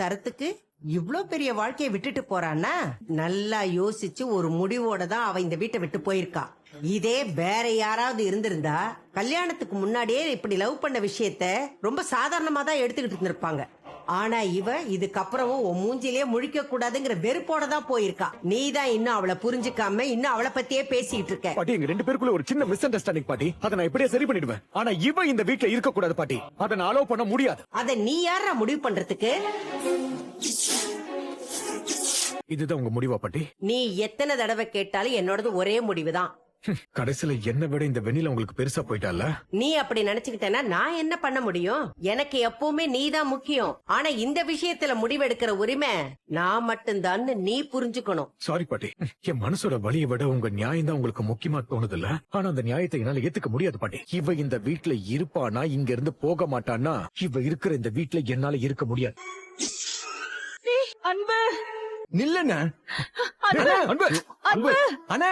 தரத்துக்கு இவ்ளோ பெரிய வாழ்க்கையை விட்டுட்டு போறான்னா நல்லா யோசிச்சு ஒரு முடிவோட தான் அவ இந்த வீட்டை விட்டு போயிருக்கா. இதே வேற யாராவது இருந்திருந்தா கல்யாணத்துக்கு முன்னாடியே இப்படி லவ் பண்ண விஷயத்த ரொம்ப சாதாரணமா தான் எடுத்துக்கிட்டு இருந்திருப்பாங்க. ஆனா இவ இதுக்கப்புறமும் உன் மூஞ்சிலேயே முழிக்க கூடாதுங்கிற வெறுப்போட தான் போயிருக்கா. நீ தான் இன்னும் அவளை புரிஞ்சுக்காம இன்னும் அவளை பத்தியே பேசிட்டு இருக்க. பாட்டி, எங்க 2 பேருக்குள்ள ஒரு சின்ன மிஸ் அண்டர்ஸ்டாண்டிங் பாட்டி. அதை நான் எப்படியே சரி பண்ணிடுவேன். ஆனா இவ இந்த வீட்ல இருக்க கூடாது பாட்டி. அதை நான் அலோவ் பண்ண முடியாது. அத நீ யாரா முடிவு பண்றதுக்கு? இதுதான் உங்க முடிவா பாட்டி? நீ எத்தனை தடவை கேட்டாலும் என்னோடது ஒரே முடிவுதான். கடைசியில என்ன விட இந்த வெண்ணில உங்களுக்கு பெருசா போயிட்டால. நீ அப்படி நினைச்சுக்கிட்டேன்னா நான் என்ன பண்ண முடியும்? எனக்கு எப்பவுமே நீ தான் முக்கியம். ஆனா இந்த விஷயத்துல முடிவெடுக்கிற உரிமை நான் மட்டும்தான் நீ புரிஞ்சுக்கணும். சாரி பாட்டி, என் மனசோட வலியை விட உங்க நியாயம் தான் உங்களுக்கு முக்கியமா தோணுது இல்ல. ஆனா அந்த நியாயத்தை என்னால ஏத்துக்க முடியாது பாட்டி. இவ இந்த வீட்ல இருப்பானா, இங்க இருந்து போக மாட்டானா, இவ இருக்கிற இந்த வீட்ல என்னால இருக்க முடியாது. அன்பு நில்லுண்ணா. அன்பு, அன்பு, அண்ணா.